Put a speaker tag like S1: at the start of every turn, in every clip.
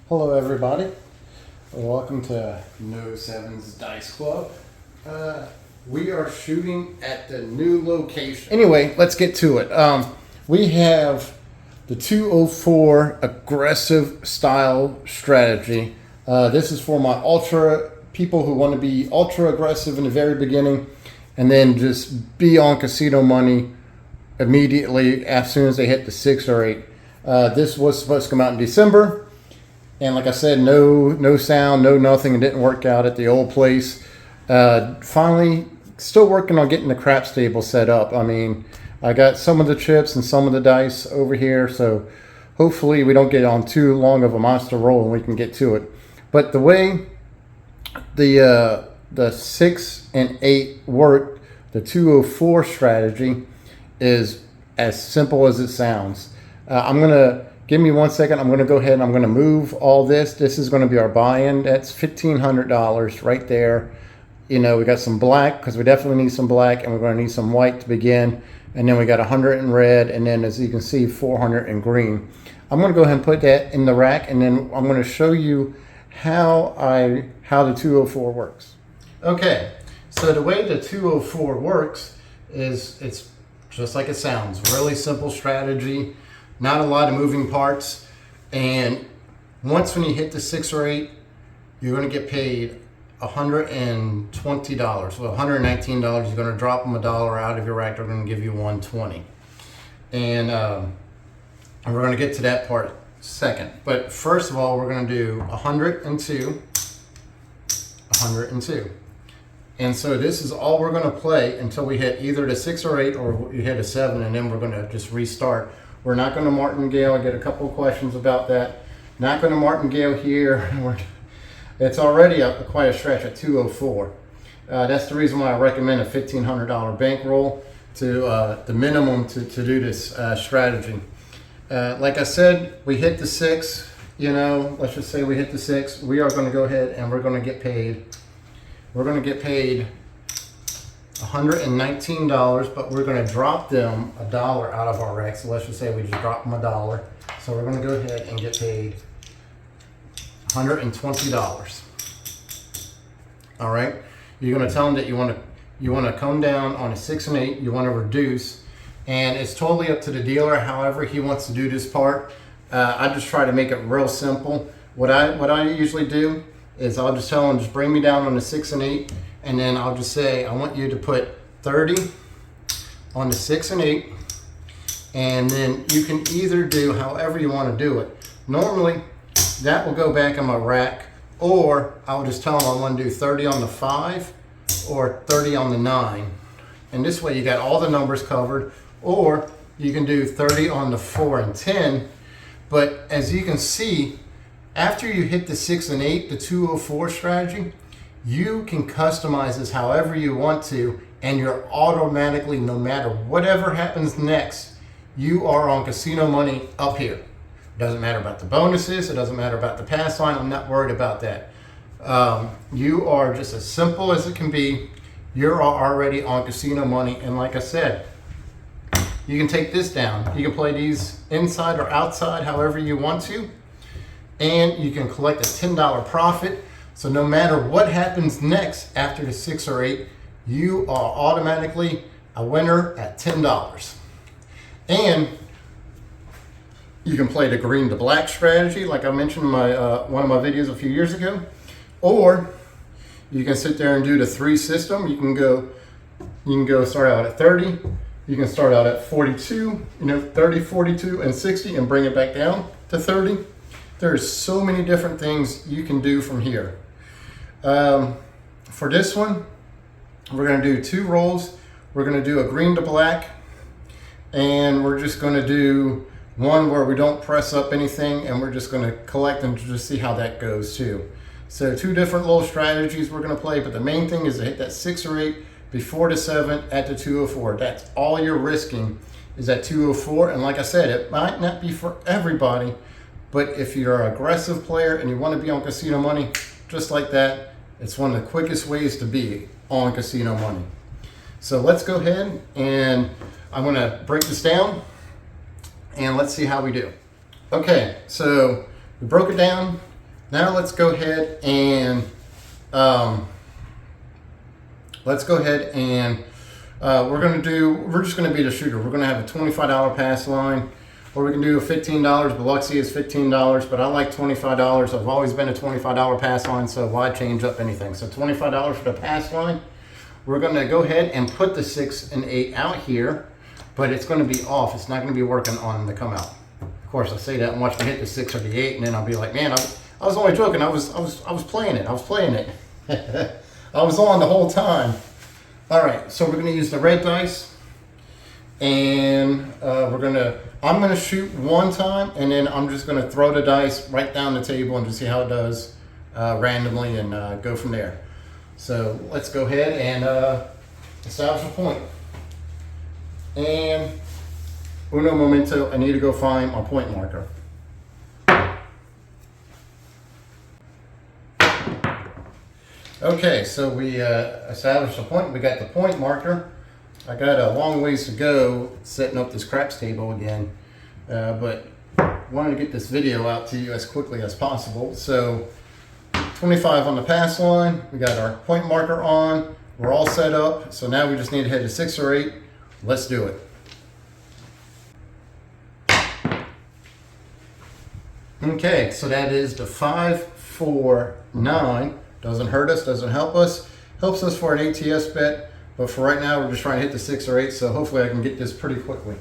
S1: Hello everybody, welcome to No Sevens Dice Club. We are shooting at the new location. Anyway, let's get to it. We have the 204 aggressive style strategy. This is for my ultra people who want to be ultra aggressive in the very beginning and then just be on casino money immediately as soon as they hit the 6 or 8. This was supposed to come out in December. And like I said, no sound, no nothing. It didn't work out at the old place. Finally, still working on getting the craps table set up. I mean, I got some of the chips and some of the dice over here, so hopefully we don't get on too long of a monster roll and we can get to it. But the way the 6 and 8 work, the 204 strategy is as simple as it sounds. Give me 1 second. I'm going to go ahead and I'm going to move all this. This is going to be our buy-in. That's $1,500 right there. You know, we got some black because we definitely need some black, and we're going to need some white to begin. And then we got 100 in red, and then as you can see, 400 in green. I'm going to go ahead and put that in the rack, and then I'm going to show you how the 204 works. Okay, so the way the 204 works is it's just like it sounds. Really simple strategy. Not a lot of moving parts, and once when you hit the 6 or 8, you're going to get paid $120. Well, $119. You're going to drop them $1 out of your rack. They're going to give you $120, and we're going to get to that part second. But first of all, we're going to do 102, 102, and so this is all we're going to play until we hit either the 6 or 8, or you hit a 7, and then we're going to just restart. We're not going to martingale. I get a couple of questions about that. Not going to martingale here. It's already quite a stretch at 204. That's the reason why I recommend a $1,500 bankroll to the minimum to do this strategy. Like I said, we hit the 6. You know, let's just say we hit the 6. We are going to go ahead and we're going to get paid. We're going to get paid $119, but we're going to drop them $1 out of our rack. So let's just say we just drop them $1. So we're going to go ahead and get paid $120. All right. You're going to tell them that you want to come down on a 6 and 8. You want to reduce, and it's totally up to the dealer. However he wants to do this part. I just try to make it real simple. What I usually do is I'll just tell them just bring me down on the 6 and 8. And then I'll just say, I want you to put 30 on the 6 and 8. And then you can either do however you want to do it. Normally, that will go back in my rack. Or I'll just tell them I want to do 30 on the 5 or 30 on the 9. And this way you got all the numbers covered. Or you can do 30 on the 4 and 10. But as you can see, after you hit the 6 and 8, the 204 strategy, you can customize this however you want to, and you're automatically, no matter whatever happens next, you are on casino money up here. It doesn't matter about the bonuses. It doesn't matter about the pass line. I'm not worried about that. You are just as simple as it can be. You're already on casino money. And like I said, you can take this down. You can play these inside or outside, however you want to. And you can collect a $10 profit. So no matter what happens next after the 6 or 8, you are automatically a winner at $10. And you can play the green to black strategy, like I mentioned in my one of my videos a few years ago. Or you can sit there and do the 3 system. You can go start out at 30. You can start out at 42, 30, 42, and 60, and bring it back down to 30. There's so many different things you can do from here. For this one, we're going to do 2 rolls. We're going to do a green to black, and we're just going to do one where we don't press up anything, and we're just going to collect and just see how that goes too. So 2 different little strategies we're going to play, but the main thing is to hit that 6 or 8 before the 7 at the 204. That's all you're risking is that 204. And like I said, it might not be for everybody, but if you're an aggressive player and you want to be on casino money, just like that, It's one of the quickest ways to be on casino money. So let's go ahead and I'm going to break this down and let's see how we do. Okay, so we broke it down. Now let's go ahead and we're just going to be the shooter. We're going to have a $25 pass line, or we can do a $15. Biloxi is $15, but I like $25. I've always been a $25 pass line, so why change up anything? So $25 for the pass line. We're going to go ahead and put the 6 and 8 out here, but it's going to be off. It's not going to be working on the come out. Of course, I say that and watch me hit the 6 or the 8, and then I'll be like, man, I was only joking. I was playing it. I was playing it. I was on the whole time. All right, so we're going to use the red dice, and I'm going to shoot one time, and then I'm just going to throw the dice right down the table and just see how it does randomly, and go from there. So let's go ahead and establish a point. And uno momento, I need to go find my point marker. Okay, so we established a point. We got the point marker. I got a long ways to go setting up this craps table again, but wanted to get this video out to you as quickly as possible. So 25 on the pass line. We got our point marker on. We're all set up. So now we just need to hit a 6 or 8. Let's do it. Okay, so that is the 5, 4, 9. Doesn't hurt us, doesn't help us. Helps us for an ATS bet, but for right now we're just trying to hit the 6 or 8, so hopefully I can get this pretty quickly.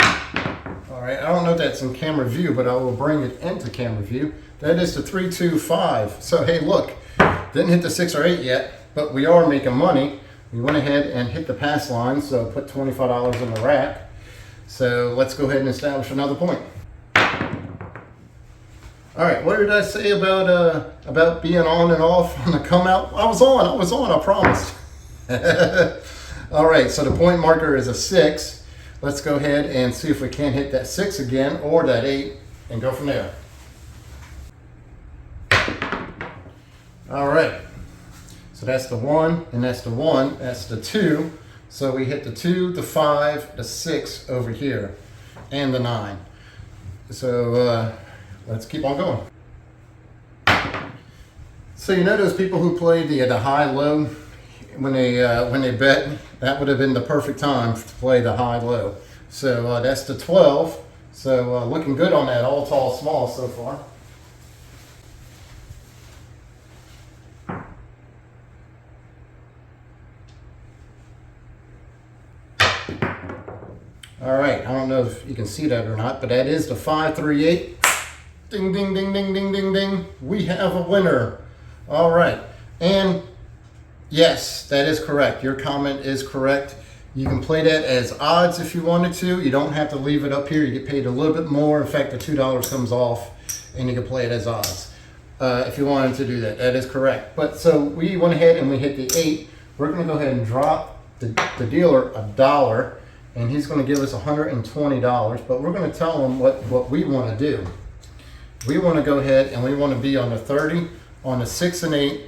S1: All right, I don't know if that's in camera view, but I will bring it into camera view. That is the 3, 2, 5. So hey, look, didn't hit the 6 or 8 yet, but we are making money. We went ahead and hit the pass line, so put $25 in the rack. So let's go ahead and establish another point. All right, what did I say about being on and off on the come out? I was on, I promised. All right, so the point marker is a 6. Let's go ahead and see if we can hit that 6 again or that 8 and go from there. All right, so that's the 1 and that's the 1, that's the 2. So we hit the 2, the 5, the 6 over here, and the 9. So let's keep on going. So you know those people who play the high-low when they bet? That would have been the perfect time to play the high-low. So that's the 12. So looking good on that all tall small so far. All right, I don't know if you can see that or not, but that is the 5, 3, 8. Ding, ding, ding, ding, ding, ding, ding. We have a winner. All right. And yes, that is correct. Your comment is correct. You can play that as odds if you wanted to. You don't have to leave it up here. You get paid a little bit more. In fact, the $2 comes off and you can play it as odds if you wanted to do that. That is correct. But so we went ahead and we hit the 8. We're going to go ahead and drop the dealer $1, and he's going to give us $120. But we're going to tell him what we want to do. We want to go ahead and we want to be on the 30, on the 6 and 8,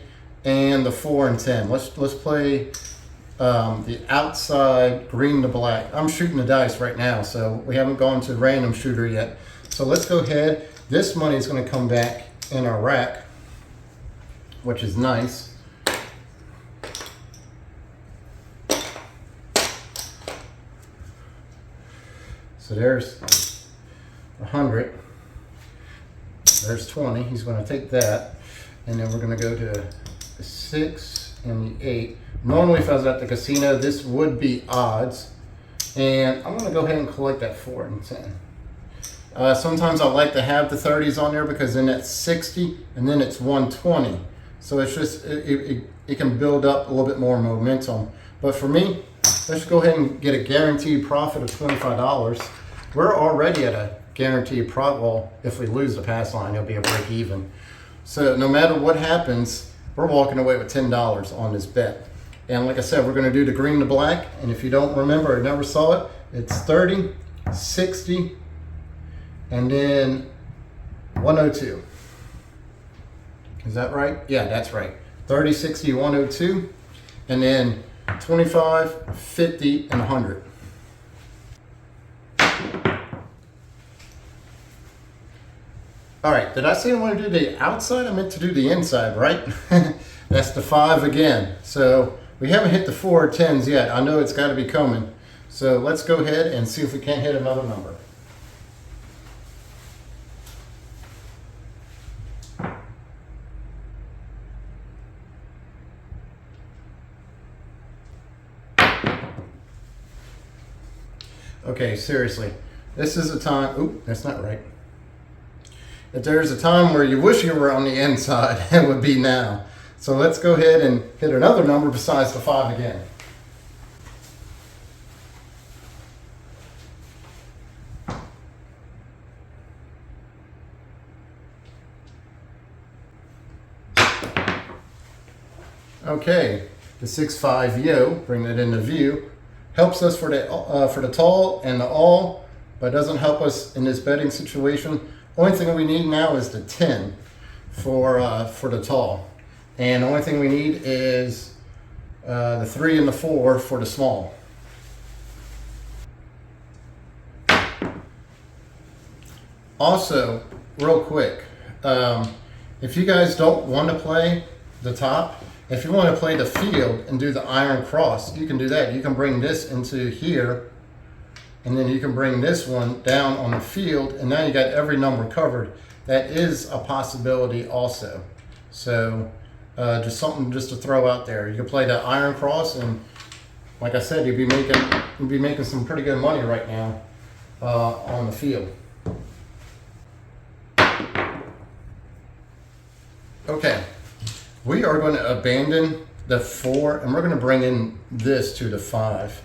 S1: and the 4 and 10. Let's play the outside green to black. I'm shooting the dice right now, so we haven't gone to random shooter yet. So let's go ahead. This money is going to come back in our rack, which is nice. So there's 100. There's 20. He's going to take that. And then we're going to go to the 6 and the 8. Normally, if I was at the casino, this would be odds. And I'm going to go ahead and collect that 4 and 10. Sometimes I like to have the 30s on there because then that's 60 and then it's 120. So it's just, it can build up a little bit more momentum. But for me, let's go ahead and get a guaranteed profit of $25. We're already at a guaranteed profit. Well, if we lose the pass line, it'll be a break even. So no matter what happens, we're walking away with $10 on this bet. And like I said, we're going to do the green to black. And if you don't remember or never saw it, it's 30, 60, and then 102. Is that right? Yeah, that's right. 30, 60, 102, and then 25, 50, and 100. All right, did I say I want to do the outside? I meant to do the inside, right? That's the 5 again. So we haven't hit the 4 or 10s yet. I know it's got to be coming. So let's go ahead and see if we can't hit another number. Okay, seriously, this is a time, oop, that's not right. If there's a time where you wish you were on the inside, it would be now. So let's go ahead and hit another number besides the 5 again. Okay, the 6-5 yo, bring that into view, helps us for the tall and the all, but doesn't help us in this betting situation. Only thing we need now is the 10 for the tall, and the only thing we need is the 3 and the 4 for the small. Also, real quick, if you guys don't want to play the top, if you want to play the field and do the iron cross, you can do that. You can bring this into here, and then you can bring this one down on the field, and now you got every number covered. That is a possibility also. So just something just to throw out there. You can play the iron cross, and like I said, you'd be making some pretty good money right now on the field. Okay. We are going to abandon the 4 and we're going to bring in this to the 5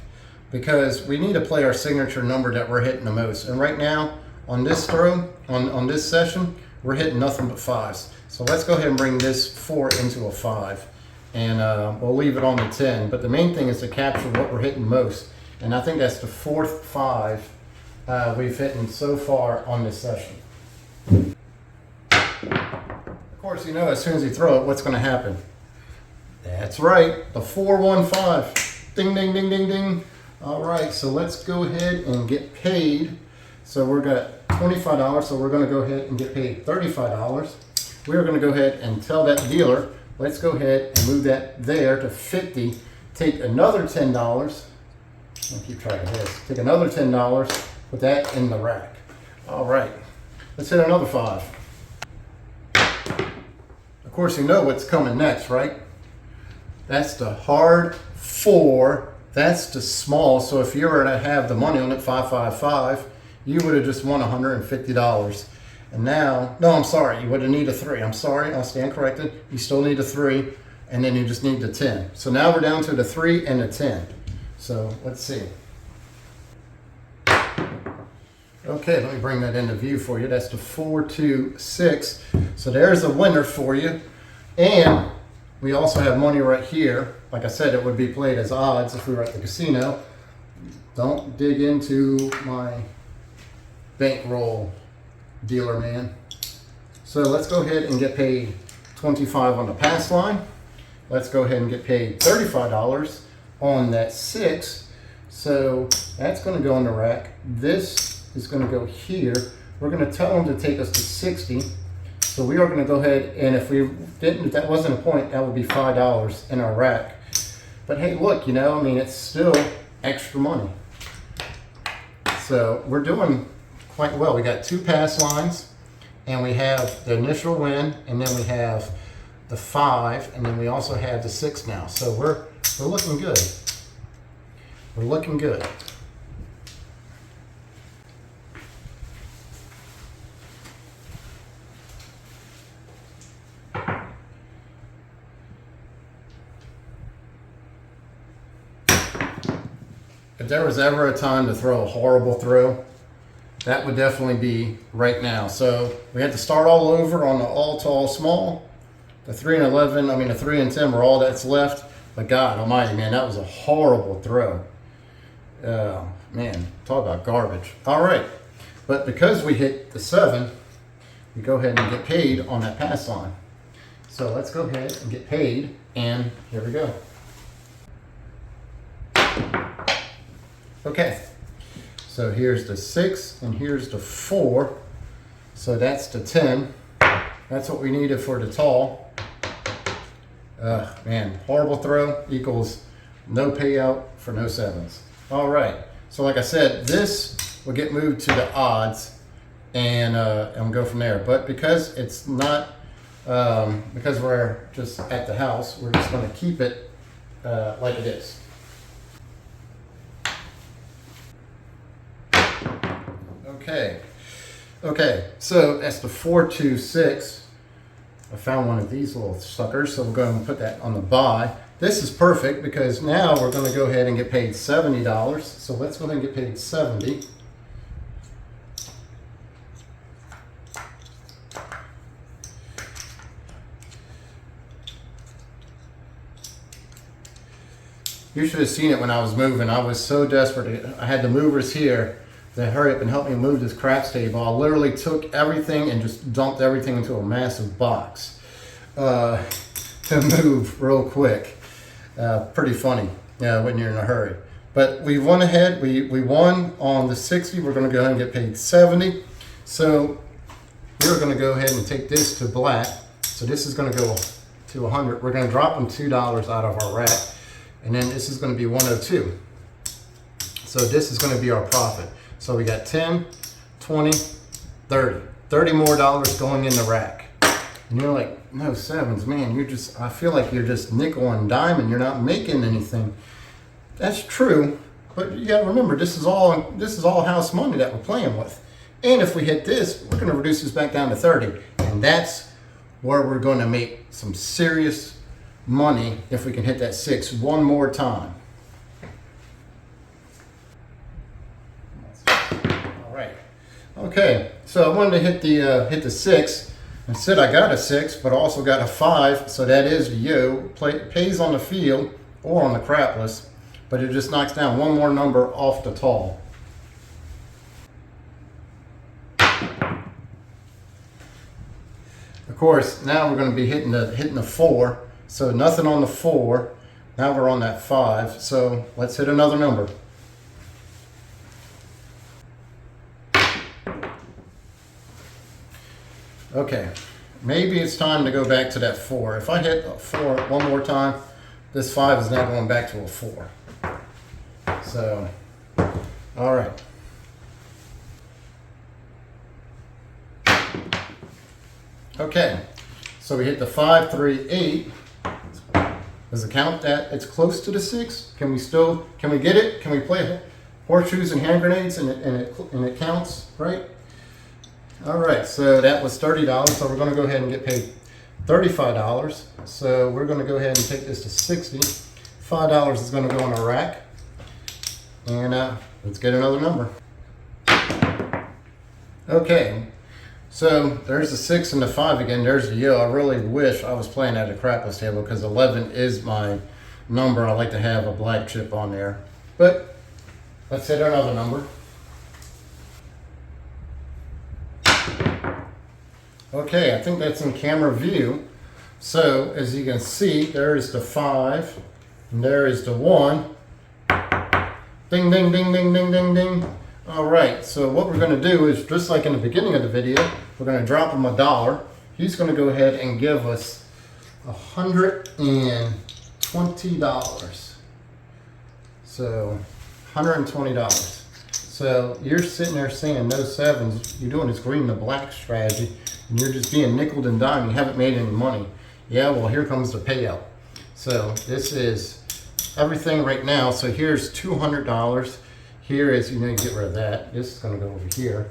S1: because we need to play our signature number that we're hitting the most. And right now on this throw, on this session, we're hitting nothing but 5s. So let's go ahead and bring this 4 into a 5 and we'll leave it on the 10. But the main thing is to capture what we're hitting most. And I think that's the 4th 5 we've hit so far on this session. Of course, you know, as soon as you throw it, what's going to happen? That's right, the 415. Ding, ding, ding, ding, ding. All right, so let's go ahead and get paid. So we're got $25, so we're going to go ahead and get paid $35. We're going to go ahead and tell that dealer, let's go ahead and move that there to 50. Take another $10. I'll keep track of this. Take another $10, put that in the rack. All right, let's hit another 5. Of course, you know what's coming next, right? That's the hard 4. That's the small. So if you were to have the money on it, 555, you would have just won $150. And now, no, I'm sorry, you would have needed a 3. I'm sorry, I'll stand corrected. You still need a 3, and then you just need the 10. So now we're down to the 3 and the 10. So let's see. Okay, let me bring that into view for you. That's the 426. So there's a winner for you. And we also have money right here. Like I said, it would be played as odds if we were at the casino. Don't dig into my bankroll, dealer man. So let's go ahead and get paid 25 on the pass line. Let's go ahead and get paid $35 on that 6. So that's going to go in the rack. This is going to go here. We're going to tell them to take us to 60. So we are going to go ahead, and if that wasn't a point, that would be $5 in our rack. But hey, look, you know, I mean, it's still extra money. So we're doing quite well. We got 2 pass lines, and we have the initial win, and then we have the 5, and then we also have the 6 now. So we're looking good. We're looking good. If there was ever a time to throw a horrible throw, that would definitely be right now. So we had to start all over on the all tall small. The 3 and 11, I mean the 3 and 10 were all that's left. But God almighty, man, that was a horrible throw. Man, talk about garbage. All right, but because we hit the 7, we go ahead and get paid on that pass line. So let's go ahead and get paid, and here we go. Okay, so here's the 6 and here's the 4. So that's the 10. That's what we needed for the tall. Man, horrible throw equals no payout for no 7s. All right, so like I said, this will get moved to the odds, and we'll go from there. But because it's not, because we're just at the house, we're just going to keep it like it is. Okay, so that's the 426. I found one of these little suckers, so we're going to put that on the buy. This is perfect because now we're going to go ahead and get paid $70. So let's go ahead and get paid 70. You should have seen it when I was moving. I was so desperate. I had the movers here to hurry up and help me move this craps table. I literally took everything and just dumped everything into a massive box to move real quick. Pretty funny when you're in a hurry. But we went ahead. We won on the 60. We're going to go ahead and get paid 70. So we're going to go ahead and take this to black. So this is going to go to 100. We're going to drop them $2 out of our rack. And then this is going to be 102. So this is going to be our profit. So we got 10, 20, 30. 30 more dollars going in the rack. And you're like, no 7s, man, I feel like you're just nickel and dime, you're not making anything. That's true, but you gotta remember, this is all house money that we're playing with. And if we hit this, we're gonna reduce this back down to 30. And that's where we're gonna make some serious money if we can hit that 6 one more time. All right. Okay, so I wanted to hit the 6. Instead, I got a 6, but also got a 5, so that is the yo. Pays on the field or on the crapless, but it just knocks down one more number off the tall. Of course, now we're going to be hitting the 4, so nothing on the 4. Now we're on that 5, so let's hit another number. Okay, maybe it's time to go back to that 4. If I hit a 4 one more time, this 5 is now going back to a 4. So, all right. Okay, so we hit the 5, 3, 8. Does it count that it's close to the 6? Can we get it? Can we play horseshoes and hand grenades and it counts, right? All right, so that was $30, so we're going to go ahead and get paid $35. So we're going to go ahead and take this to 60. $5 is going to go in our rack. And let's get another number. Okay, so there's the 6 and the 5 again. There's the yo. I really wish I was playing at a crapless table because 11 is my number. I like to have a black chip on there. But let's hit another number. Okay, I think that's in camera view. So as you can see, there's the 5, and there is the 1. Ding, ding, ding, ding, ding, ding, ding. All right, so what we're gonna do is, just like in the beginning of the video, we're gonna drop him $1. He's gonna go ahead and give us $120. So $120. So you're sitting there saying no 7s, you're doing this green to black strategy, and you're just being nickel and dime, you haven't made any money. Yeah, well, here comes the payout. So this is everything right now. So here's $200. Here is, you get rid of that. This is gonna go over here.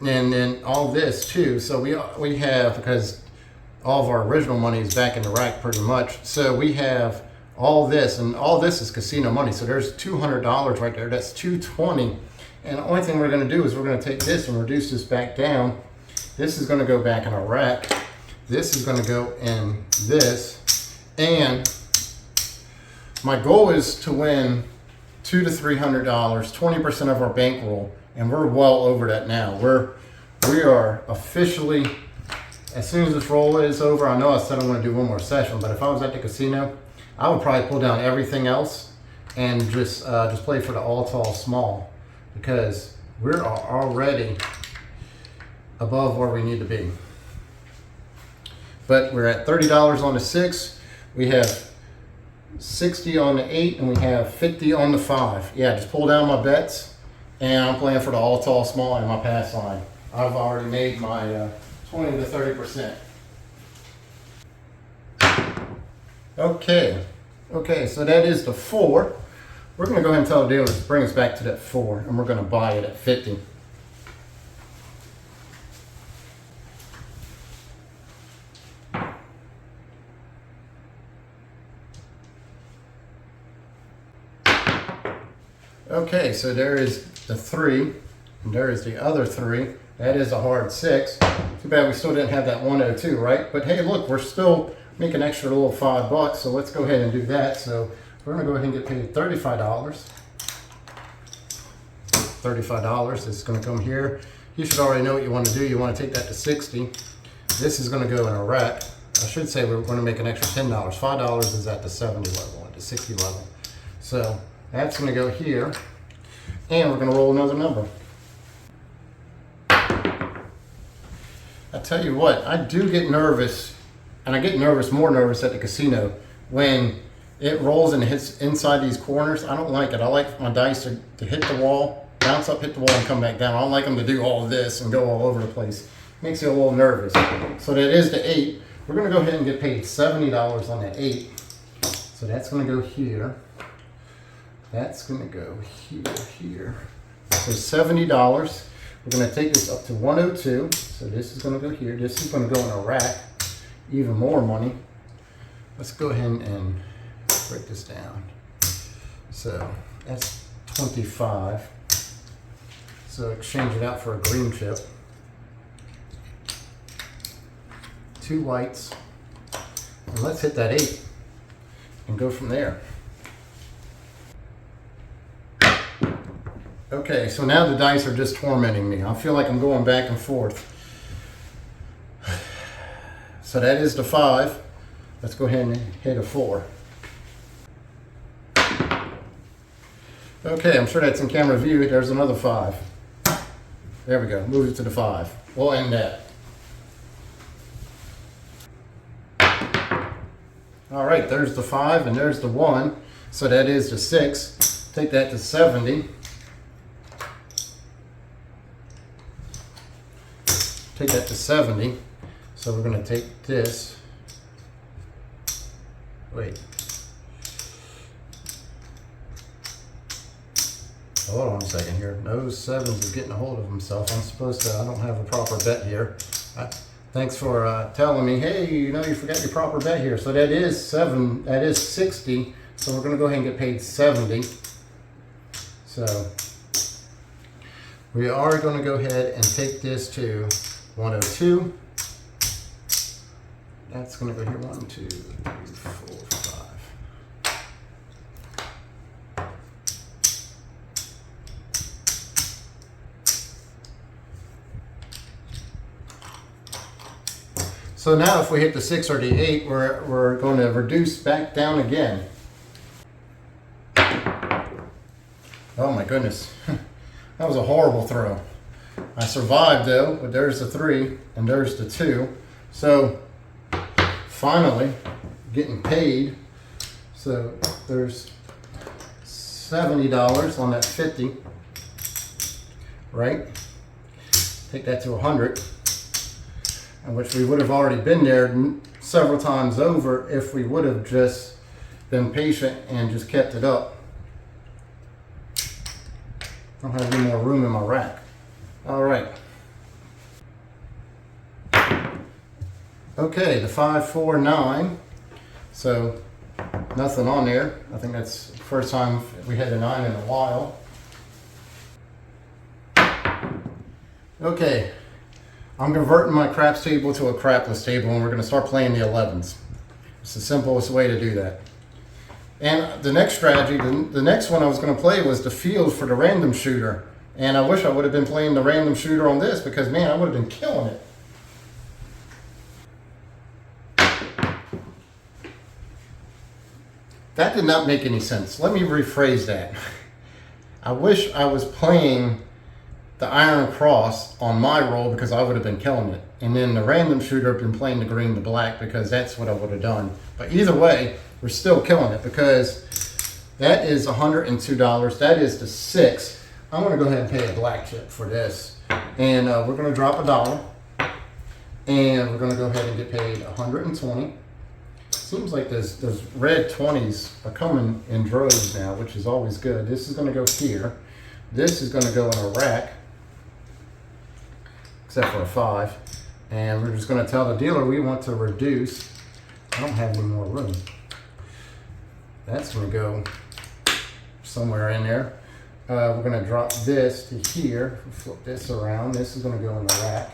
S1: And then all this too. So we have, because all of our original money is back in the rack pretty much. So we have all this, and all this is casino money. So there's $200 right there. That's $220. And the only thing we're going to do is we're going to take this and reduce this back down. This is going to go back in our rack. This is going to go in this. And my goal is to win $200 to $300, 20% of our bankroll, and we're well over that now. We are officially as soon as this roll is over, I know I said I'm going to do one more session, but if I was at the casino, I would probably pull down everything else and just play for the all tall small, because we're already above where we need to be. But we're at $30 on the 6. We have 60 on the 8, and we have 50 on the 5. Yeah, just pull down my bets, and I'm playing for the all tall small and my pass line. I've already made my 20 to 30%. Okay, so that is the 4. We're going to go ahead and tell the dealer to bring us back to that 4, and we're going to buy it at 50. Okay, so there is the 3, and there is the other 3. That is a hard 6. Too bad we still didn't have that 102, right? But hey, look, we're still making an extra little $5, so let's go ahead and do that. So we're going to go ahead and get paid $35. $35 is going to come here. You should already know what you want to do. You want to take that to 60. This is going to go in a rack. I should say we're going to make an extra $10. $5 is at the 70 level, at the 60 level. So that's going to go here, and we're going to roll another number. I tell you what, I do get nervous, and I get more nervous at the casino when it rolls and hits inside these corners. I don't like it. I like my dice to hit the wall, bounce up, hit the wall, and come back down. I don't like them to do all of this and go all over the place. Makes you a little nervous. So that is the 8. We're going to go ahead and get paid $70 on that 8. So that's going to go here. That's going to go here. So $70. We're going to take this up to 102. So this is going to go here. This is going to go in a rack. Even more money. Let's go ahead and break this down. So that's 25. So exchange it out for a green chip. 2 whites. And let's hit that 8 and go from there. Okay, so now the dice are just tormenting me. I feel like I'm going back and forth. So that is the 5. Let's go ahead and hit a 4. Okay, I'm sure that's in camera view. There's another 5. There we go. Move it to the 5. We'll end that. All right, there's the 5 and there's the 1. So that is the 6. Take that to 70. Take that to 70. So we're going to take this. Wait. Hold on a second here. No, Sevens is getting a hold of himself. I'm supposed to, I don't have a proper bet here. Thanks for telling me, hey, you know, you forgot your proper bet here. So that is 7, that is 60. So we're going to go ahead and get paid 70. So we are going to go ahead and take this to 102. That's going to go here. 1, 2, 3, 4, 5. So now if we hit the 6 or the 8, we're going to reduce back down again. Oh my goodness. That was a horrible throw. I survived though, but there's the 3 and there's the 2. So finally getting paid. So there's $70 on that 50, right? Take that to 100, and which we would have already been there several times over if we would have just been patient and just kept it up. I don't have any more room in my rack. All right. Okay, the 5, 4, 9. So nothing on there. I think that's the first time we had a 9 in a while. Okay, I'm converting my craps table to a crapless table, and we're going to start playing the 11s. It's the simplest way to do that. And the next strategy, the next one I was going to play was the field for the random shooter. And I wish I would have been playing the random shooter on this, because man, I would have been killing it. That did not make any sense. Let me rephrase that. I wish I was playing the Iron Cross on my roll because I would have been killing it. And then the random shooter have been playing the green to black because that's what I would have done. But either way, we're still killing it because that is $102. That is the 6. I'm going to go ahead and pay a black chip for this. And we're going to drop $1. And we're going to go ahead and get paid 120. Seems like those red 20s are coming in droves now, which is always good. This is going to go here. This is going to go in a rack, except for a 5. And we're just going to tell the dealer we want to reduce. I don't have any more room. That's going to go somewhere in there. We're going to drop this to here. Flip this around. This is going to go in the rack.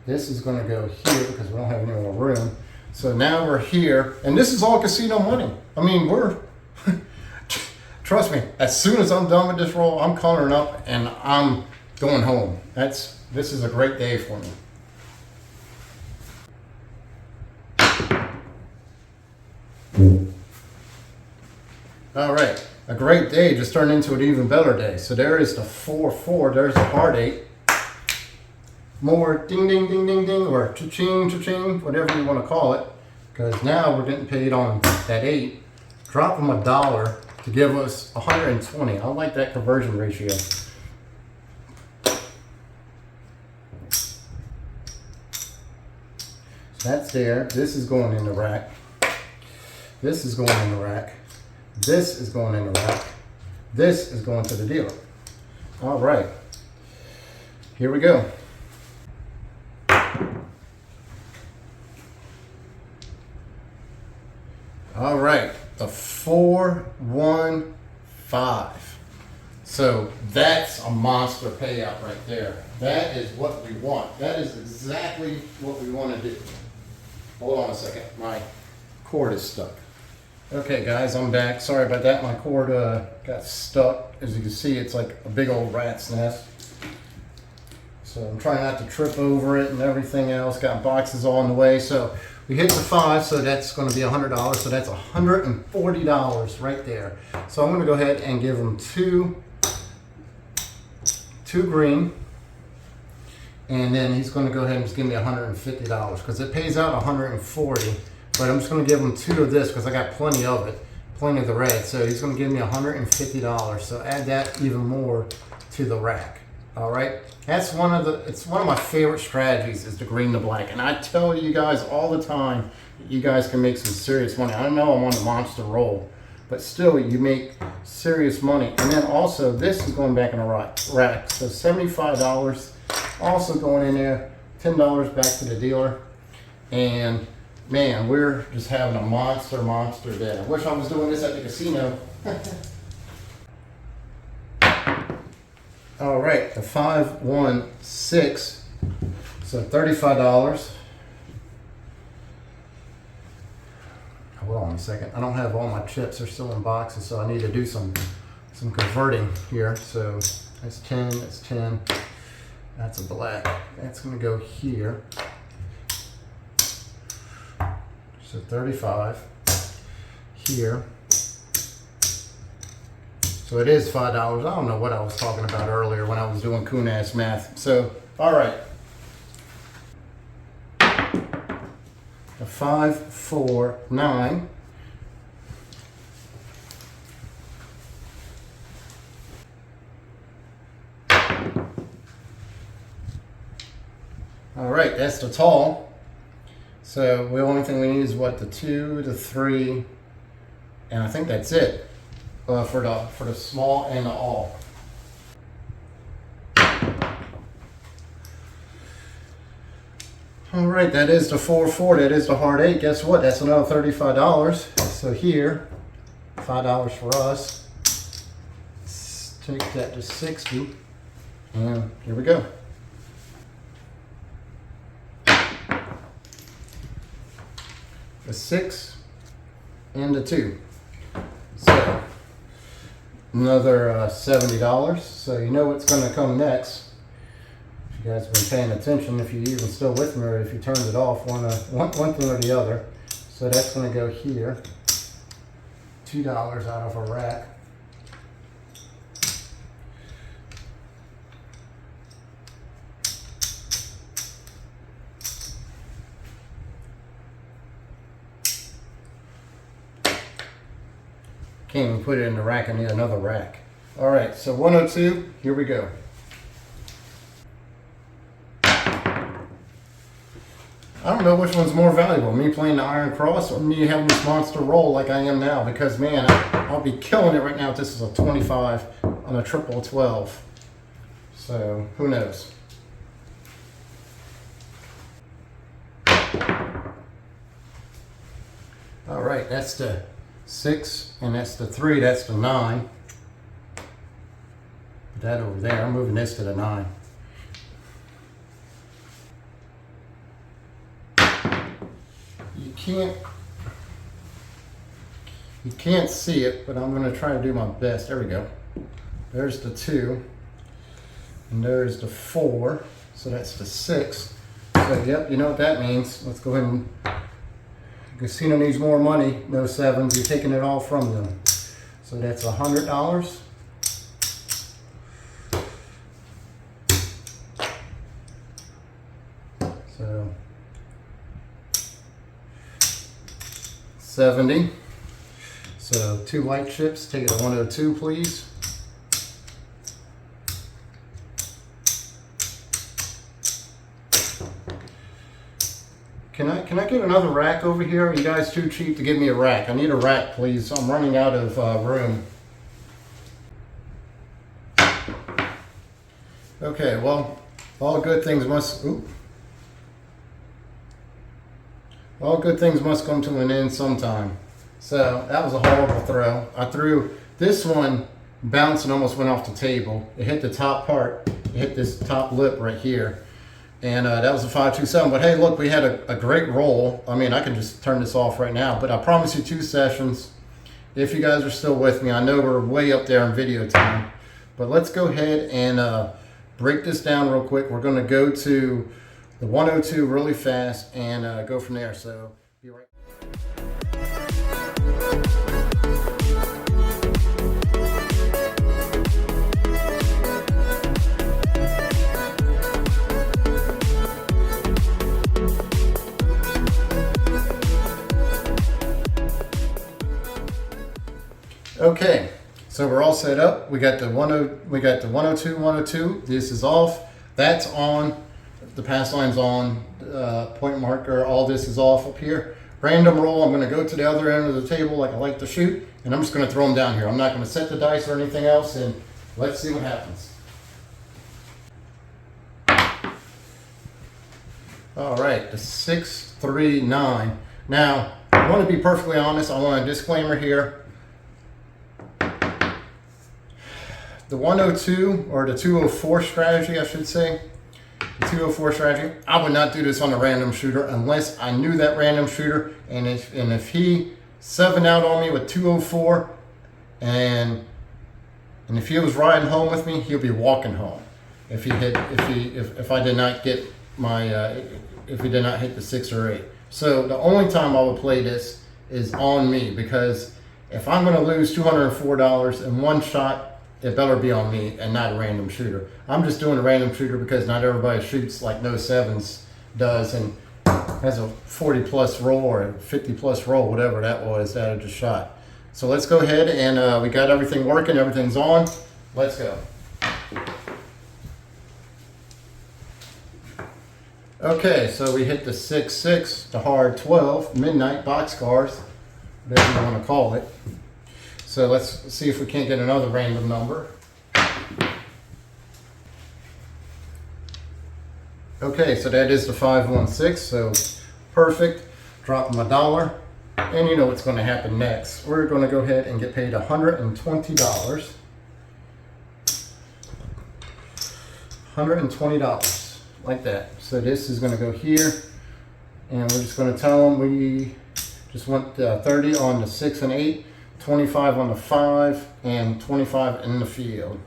S1: This is going to go here because we don't have any more room. So now we're here, and this is all casino money. I mean, we're, trust me, as soon as I'm done with this roll, I'm coloring up and I'm going home. This is a great day for me. All right, a great day just turned into an even better day. So there is the 4-4, there's the hard 8. More ding, ding, ding, ding, ding, or cha-ching, cha-ching, whatever you want to call it. Because now we're getting paid on that 8. Drop them $1 to give us 120. I like that conversion ratio. So that's there. This is going in the rack. This is going in the rack. This is going in the rack. This is going to the dealer. All right. Here we go. All right, the 4-1-5. So that's a monster payout right there. That is what we want. That is exactly what we want to do. Hold on a second, my cord is stuck. Okay guys, I'm back. Sorry about that, my cord got stuck. As you can see, it's like a big old rat's nest. So I'm trying not to trip over it and everything else. Got boxes all in the way. So we hit the 5, so that's going to be $100. So that's $140 right there. So I'm going to go ahead and give him two green. And then he's going to go ahead and just give me $150 because it pays out $140. But I'm just going to give him 2 of this because I got plenty of it, plenty of the red. So he's going to give me $150. So add that even more to the rack. All right, it's one of my favorite strategies is the green to black, and I tell you guys all the time that you guys can make some serious money. I know I'm on the monster roll, but still you make serious money. And then also this is going back in a rack, so $75 also going in there, $10 back to the dealer, and man, we're just having a monster day. I wish I was doing this at the casino. All right, the 5-1-6, so $35. Hold on a second. I don't have all my chips; they're still in boxes, so I need to do some converting here. So that's 10. That's 10. That's a black. That's going to go here. So 35 here. So it is $5. I don't know what I was talking about earlier when I was doing coon-ass math. So, all right. The 5-4-9. All right, that's the tall. So the only thing we need is what, the 2, the 3, and I think that's it. For the small and the all. All right, that is the 4-4. That is the hard 8. Guess what? That's another $35. So here, $5 for us. Let's take that to 60, and here we go. The 6 and the 2. So another $70. So you know what's going to come next. If you guys have been paying attention, if you're even still with me, or if you turned it off, one thing or the other. So that's going to go here. $2 out of a rack. Can't even put it in the rack, I need another rack. All right, so 102, here we go. I don't know which one's more valuable, me playing the Iron Cross or me having this monster roll like I am now, because man, I'll be killing it right now if this is a 25 on a triple 12. So, who knows? All right, that's the 6, and that's the 3, that's the 9. Put that over there, I'm moving this to the 9. You can't see it, but I'm going to try to do my best. There we go. There's the 2, and there's the 4, so that's the 6. So yep, you know what that means. Let's go ahead and, casino needs more money, no 7s, you're taking it all from them. So that's $100. So 70. So 2 white chips, take it to 102 please. Can I get another rack over here? Are you guys too cheap to give me a rack? I need a rack, please. I'm running out of room. Okay, well, all good things must come to an end sometime. So that was a horrible throw. I threw this one, bounced and almost went off the table. It hit the top part. It hit this top lip right here. And that was a 5-2-7. But hey, look, we had a great roll. I mean, I can just turn this off right now. But I promise you 2 sessions. If you guys are still with me, I know we're way up there in video time. But let's go ahead and break this down real quick. We're going to go to the 102 really fast and go from there. So be right back. Okay, so we're all set up. We got the 102, 102. This is off. That's on. The pass line's on. Point marker. All this is off up here. Random roll. I'm going to go to the other end of the table like I like to shoot, and I'm just going to throw them down here. I'm not going to set the dice or anything else, and let's see what happens. All right, the 6, 3, 9. Now, I want to be perfectly honest. I want a disclaimer here. The 102 or the 204 strategy, I should say, the 204 strategy, I would not do this on a random shooter unless I knew that random shooter, and if he 7 out on me with 204 and if he was riding home with me, he'll be walking home. If I did not get my if he did not hit the 6 or 8. So the only time I would play this is on me, because if I'm going to lose $204 in one shot, it better be on me and not a random shooter. I'm just doing a random shooter because not everybody shoots like No 7s does and has a 40 plus roll or a 50 plus roll, whatever that was that I just shot. So let's go ahead and we got everything working, everything's on. Let's go. Okay, so we hit the 6-6, the hard 12, midnight boxcars, whatever you want to call it. So let's see if we can't get another random number. Okay, so that is the 516, so perfect. Drop them $1, and you know what's going to happen next. We're going to go ahead and get paid $120. $120, like that. So this is going to go here, and we're just going to tell them we just went 30 on the 6 and 8. 25 on the 5 and 25 in the field.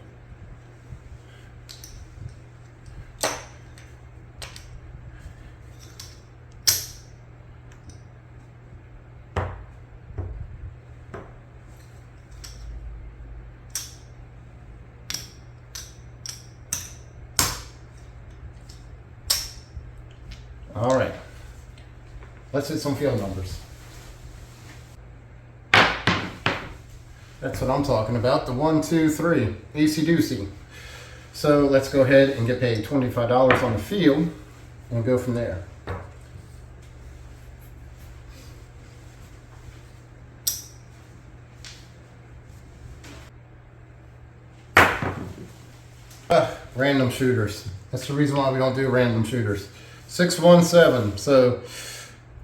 S1: let's hit some field numbers. That's what I'm talking about, the 1, 2, 3, AC-doocy. So let's go ahead and get paid $25 on the field and go from there. Random shooters. That's the reason why we don't do random shooters. 617. So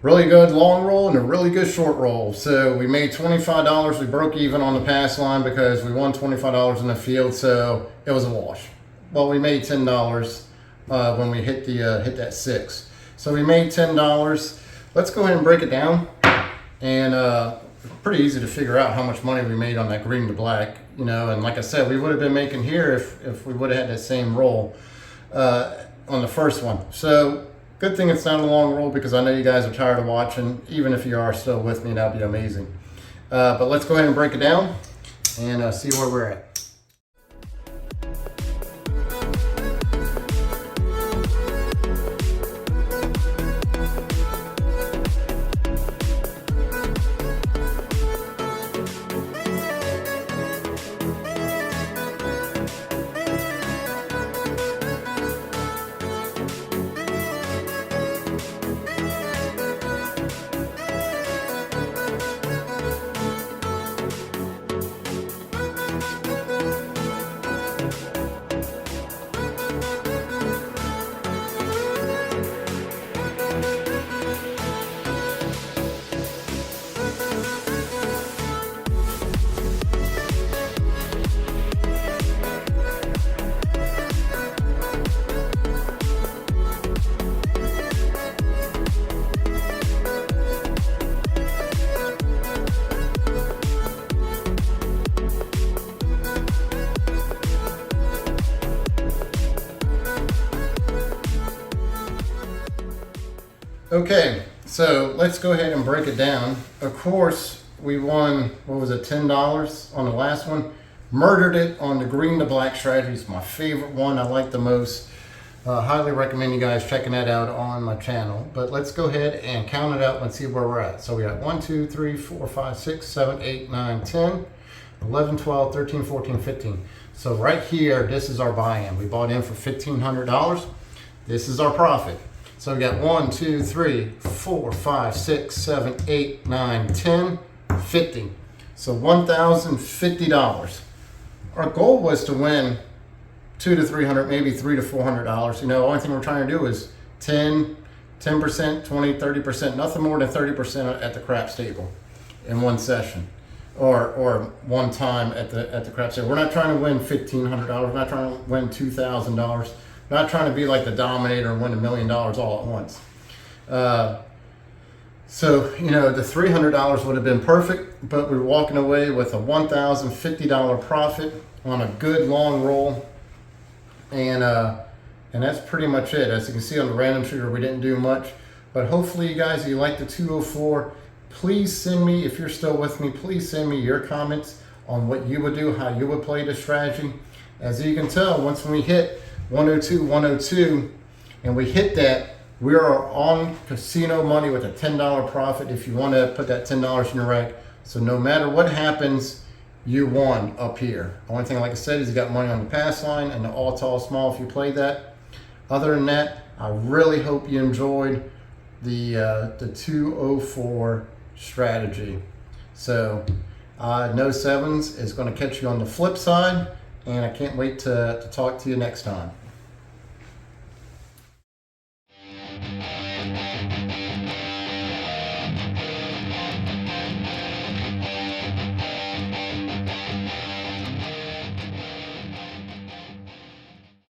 S1: really good long roll and a really good short roll. So we made $25. We broke even on the pass line because we won $25 in the field. So it was a wash. Well, we made $10 when we hit the hit that 6. So we made $10. Let's go ahead and break it down. And pretty easy to figure out how much money we made on that green to black. You know, and like I said, we would have been making here if we would have had that same roll on the first one. So good thing it's not a long roll because I know you guys are tired of watching. Even if you are still with me, that'd be amazing. But let's go ahead and break it down and see where we're at. Okay, so let's go ahead and break it down. Of course, we won, what was it, $10 on the last one. Murdered it on the green to black strategy. It's my favorite one. I like the most. Highly recommend you guys checking that out on my channel. But let's go ahead and count it out and see where we're at. So we got 1, 2, 3, 4, 5, 6, 7, 8, 9, 10, 11, 12, 13, 14, 15. So right here, this is our buy-in. We bought in for $1,500. This is our profit. So we got 1, 2, 3, 4, 5, 6, 7, 8, 9, 10, 50. So $1,050. Our goal was to win $200 to $300, maybe $300 to $400. You know, the only thing we're trying to do is 10%, 20%, 30%, nothing more than 30% at the crap stable in one session or one time at the crap stable. We're not trying to win $1,500. We're not trying to win $2,000. Not trying to be like the Dominator and win $1 million all at once. So, you know, the $300 would have been perfect, but we're walking away with a $1,050 profit on a good long roll. And that's pretty much it. As you can see on the random shooter, we didn't do much. But hopefully you guys, you like the 204. Please send me, if you're still with me, please send me your comments on what you would do, how you would play this strategy. As you can tell, once we hit 102, 102, and we hit that, we are on casino money with a $10 profit if you want to put that $10 in your rack. So no matter what happens, you won up here. The only thing, like I said, is you got money on the pass line and the all tall small if you play that. Other than that, I really hope you enjoyed the 204 strategy. So No Sevens is going to catch you on the flip side, and I can't wait to talk to you next time.